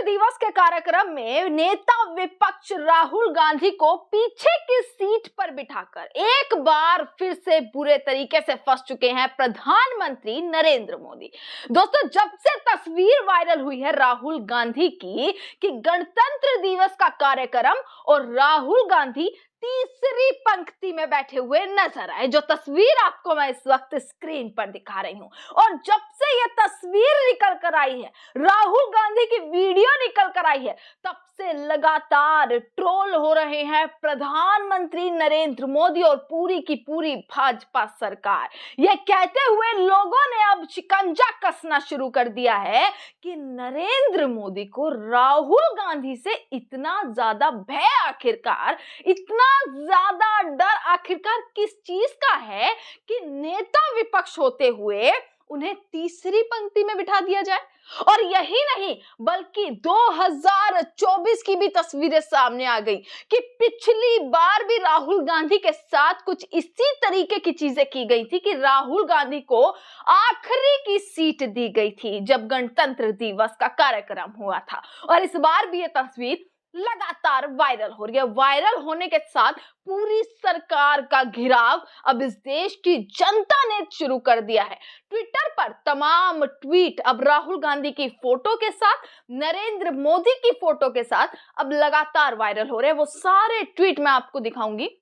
दिवस के कार्यक्रम में नेता विपक्ष राहुल गांधी को पीछे की सीट पर बिठाकर एक बार फिर से बुरे तरीके से फंस चुके हैं प्रधानमंत्री नरेंद्र मोदी। दोस्तों, जब से तस्वीर वायरल हुई है राहुल गांधी की कि गणतंत्र दिवस का कार्यक्रम और राहुल गांधी तीसरी पंक्ति में बैठे हुए नजर आए, जो तस्वीर आपको मैं इस वक्त स्क्रीन पर दिखा रही हूं, और जब से यह तस्वीर निकल कर आई है, राहुल गांधी की वीडियो निकल कर आई है, तब से लगातार ट्रोल हो रहे हैं प्रधानमंत्री नरेंद्र मोदी और पूरी की पूरी भाजपा सरकार। यह कहते हुए लोगों ने अब शिकंजा कसना शुरू कर दिया है कि नरेंद्र मोदी को राहुल गांधी से इतना ज्यादा भय आखिरकार, इतना ज्यादा डर आखिरकार किस चीज का है कि नेता विपक्ष होते हुए उन्हें तीसरी पंक्ति में बिठा दिया जाए। और यही नहीं बल्कि 2024 की भी तस्वीरें सामने आ गई कि पिछली बार भी राहुल गांधी के साथ कुछ इसी तरीके की चीजें की गई थी कि राहुल गांधी को आखिरी की सीट दी गई थी जब गणतंत्र दिवस का कार्यक्रम हुआ था। और इस बार भी ये तस्वीर लगातार वायरल हो रही है। वायरल होने के साथ पूरी सरकार का घिराव अब इस देश की जनता ने शुरू कर दिया है। ट्विटर पर तमाम ट्वीट अब राहुल गांधी की फोटो के साथ, नरेंद्र मोदी की फोटो के साथ अब लगातार वायरल हो रहे हैं। वो सारे ट्वीट मैं आपको दिखाऊंगी।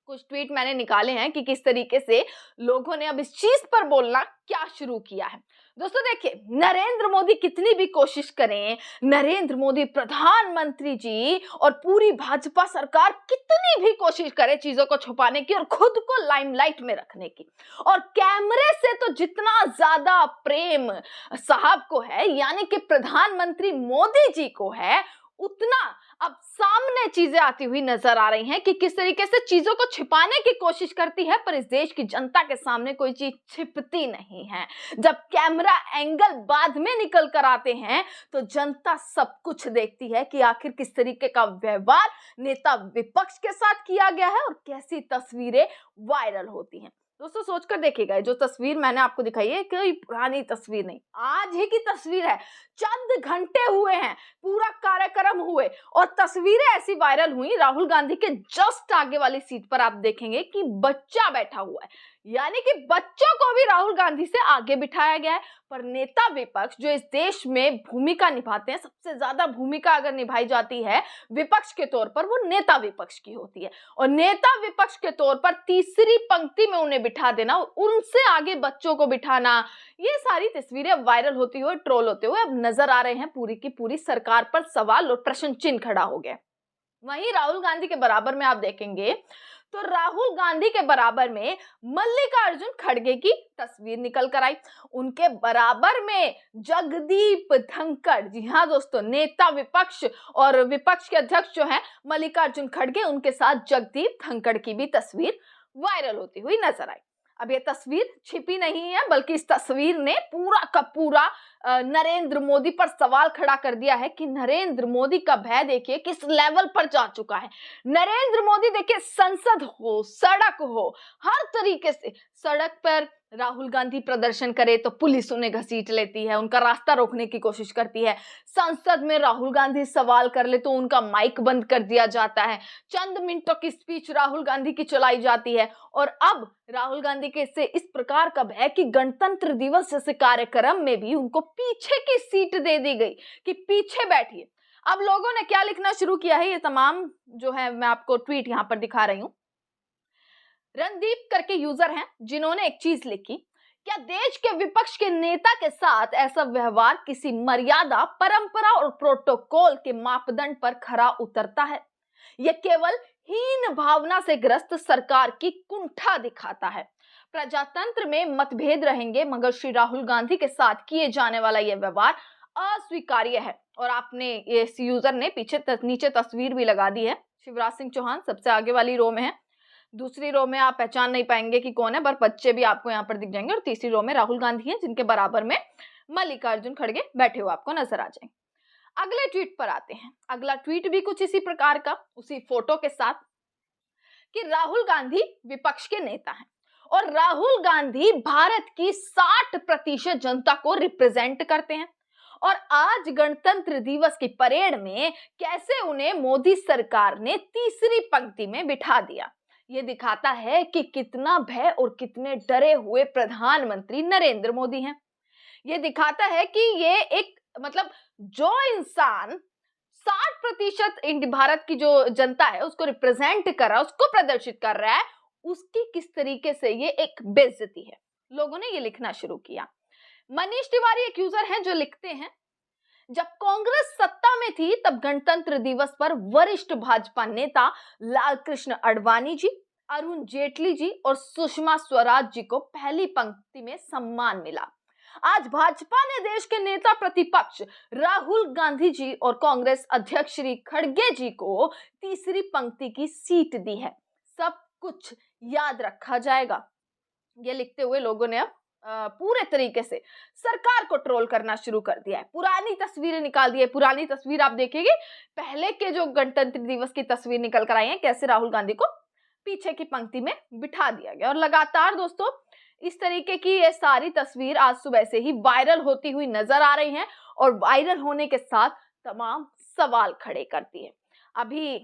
कुछ ट्वीट मैंने निकाले हैं कि किस तरीके से लोगों ने अब इस चीज पर बोलना क्या शुरू किया है। दोस्तों देखिए, नरेंद्र मोदी कितनी भी कोशिश करें, नरेंद्र मोदी प्रधानमंत्री जी और पूरी भाजपा सरकार कितनी भी कोशिश करे चीजों को छुपाने की और खुद को लाइमलाइट में रखने की, और कैमरे से तो जितना ज्यादा प्रेम साहब को है, यानी कि प्रधानमंत्री मोदी जी को है, उतना अब सामने चीजें आती हुई नजर आ रही हैं कि किस तरीके से चीजों को छिपाने की कोशिश करती है, पर इस देश की जनता के सामने कोई चीज छिपती नहीं है। जब कैमरा एंगल बाद में निकल कर आते हैं तो जनता सब कुछ देखती है कि आखिर किस तरीके का व्यवहार नेता विपक्ष के साथ किया गया है और कैसी तस्वीरें वायरल होती हैं। दोस्तों सोचकर देखिएगा, जो तस्वीर मैंने आपको दिखाई है कोई पुरानी तस्वीर नहीं, आज ही की तस्वीर है। चंद घंटे हुए हैं पूरा कार्यक्रम हुए और तस्वीरें ऐसी वायरल हुई। राहुल गांधी के जस्ट आगे वाली सीट पर आप देखेंगे कि बच्चा बैठा हुआ है, यानी कि बच्चों को भी राहुल गांधी से आगे बिठाया गया है। पर नेता विपक्ष जो इस देश में भूमिका निभाते हैं, सबसे ज्यादा भूमिका अगर निभाई जाती है विपक्ष के तौर पर, वो नेता विपक्ष की होती है। और नेता विपक्ष के तौर पर तीसरी पंक्ति में उन्हें बिठा देना, उनसे आगे बच्चों को बिठाना, ये सारी तस्वीरें वायरल होती हुए, ट्रोल होते हुए अब नजर आ रहे हैं। पूरी की पूरी सरकार पर सवाल और प्रश्न चिन्ह खड़ा हो गया। वहीं राहुल गांधी के बराबर में आप देखेंगे तो राहुल गांधी के बराबर में मल्लिकार्जुन खड़गे की तस्वीर निकल कर आई। उनके बराबर में जगदीप धनखड़, जी हाँ दोस्तों, नेता विपक्ष और विपक्ष के अध्यक्ष जो हैं मल्लिकार्जुन खड़गे, उनके साथ जगदीप धनखड़ की भी तस्वीर वायरल होती हुई नजर आई। अब ये तस्वीर छिपी नहीं है, बल्कि इस तस्वीर ने पूरा का पूरा नरेंद्र मोदी पर सवाल खड़ा कर दिया है कि नरेंद्र मोदी का भय देखिए किस लेवल पर जा चुका है। नरेंद्र मोदी देखिए, संसद हो, सड़क हो, हर तरीके से सड़क पर राहुल गांधी प्रदर्शन करे तो पुलिस उन्हें घसीट लेती है, उनका रास्ता रोकने की कोशिश करती है। संसद में राहुल गांधी सवाल कर ले तो उनका माइक बंद कर दिया जाता है। चंद मिनटों की स्पीच राहुल गांधी की चलाई जाती है। और अब राहुल गांधी के से इस प्रकार का भय कि गणतंत्र दिवस जैसे कार्यक्रम में भी उनको पीछे की सीट दे दी गई कि पीछे बैठिए। अब लोगों ने क्या लिखना शुरू किया है, ये तमाम जो है मैं आपको ट्वीट यहां पर दिखा रही हूं। रणदीप करके यूजर हैं जिन्होंने एक चीज लिखी, क्या देश के विपक्ष के नेता के साथ ऐसा व्यवहार किसी मर्यादा, परंपरा और प्रोटोकॉल के मापदंड पर खरा उतरता है? यह केवल हीन भावना से ग्रस्त सरकार की कुंठा दिखाता है। प्रजातंत्र में मतभेद रहेंगे, मगर श्री राहुल गांधी के साथ किए जाने वाला यह व्यवहार अस्वीकार्य है। और आपने इस यूजर ने नीचे तस्वीर भी लगा दी है। शिवराज सिंह चौहान सबसे आगे वाली रो में है, दूसरी रो में आप पहचान नहीं पाएंगे कि कौन है, पर बच्चे भी आपको यहाँ पर दिख जाएंगे, और तीसरी रो में राहुल गांधी हैं जिनके बराबर में मल्लिकार्जुन खड़गे बैठे हुए आपको नजर आ जाएंगे। अगले ट्वीट पर आते हैं। अगला ट्वीट भी कुछ इसी प्रकार का, उसी फोटो के साथ, कि राहुल गांधी विपक्ष के नेता हैं और राहुल गांधी भारत की 60% जनता को रिप्रेजेंट करते हैं और आज गणतंत्र दिवस की परेड में कैसे उन्हें मोदी सरकार ने तीसरी पंक्ति में बिठा दिया। ये दिखाता है कि कितना भय और कितने डरे हुए प्रधानमंत्री नरेंद्र मोदी हैं। ये दिखाता है कि ये एक जो इंसान 60% भारत की जो जनता है उसको रिप्रेजेंट कर रहा है, उसको प्रदर्शित कर रहा है, उसकी किस तरीके से ये एक बेइज्जती है। लोगों ने ये लिखना शुरू किया। मनीष तिवारी एक यूजर हैं जो लिखते हैं, जब कांग्रेस सत्ता में थी तब गणतंत्र दिवस पर वरिष्ठ भाजपा नेता लालकृष्ण आडवाणी जी, अरुण जेटली जी और सुषमा स्वराज जी को पहली पंक्ति में सम्मान मिला। आज भाजपा ने देश के नेता प्रतिपक्ष राहुल गांधी जी और कांग्रेस अध्यक्ष श्री खड़गे जी को तीसरी पंक्ति की सीट दी है। सब कुछ याद रखा जाएगा। ये लिखते हुए लोगों ने अब पूरे तरीके से सरकार को ट्रोल करना शुरू कर दिया है। पुरानी तस्वीरें निकाल दी है। पुरानी तस्वीर आप देखेंगे, पहले के जो गणतंत्र दिवस की तस्वीर निकल कर आई है, कैसे राहुल गांधी को पीछे की पंक्ति में बिठा दिया गया। और लगातार दोस्तों इस तरीके की ये सारी तस्वीर आज सुबह से ही वायरल होती हुई नजर आ रही हैं और वायरल होने के साथ तमाम सवाल खड़े करती है। अभी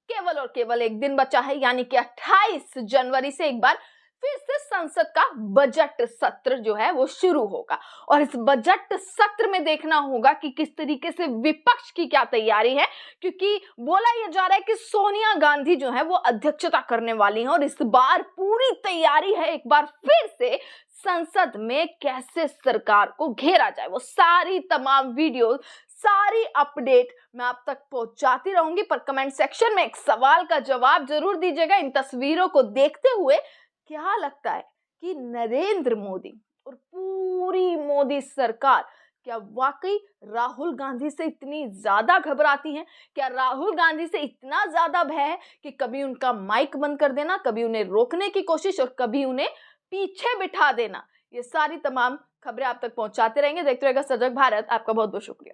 केवल और केवल एक दिन बचा है, यानी कि 28 जनवरी से एक बार फिर से संसद का बजट सत्र जो है वो शुरू होगा और इस बजट सत्र में देखना होगा कि किस तरीके से विपक्ष की क्या तैयारी है, क्योंकि बोला यह जा रहा है कि सोनिया गांधी जो है वो अध्यक्षता करने वाली हैं और इस बार पूरी तैयारी है एक बार फिर से संसद में कैसे सरकार को घेरा जाए। वो सारी तमाम वीडियो, सारी अपडेट मैं आप तक पहुंचाती रहूंगी, पर कमेंट सेक्शन में एक सवाल का जवाब जरूर दीजिएगा। इन तस्वीरों को देखते हुए क्या लगता है कि नरेंद्र मोदी और पूरी मोदी सरकार क्या वाकई राहुल गांधी से इतनी ज्यादा घबराती हैं? क्या राहुल गांधी से इतना ज्यादा भय है कि कभी उनका माइक बंद कर देना, कभी उन्हें रोकने की कोशिश और कभी उन्हें पीछे बिठा देना? ये सारी तमाम खबरें आप तक पहुंचाते रहेंगे। देखते रहेगा सजग भारत। आपका बहुत बहुत शुक्रिया।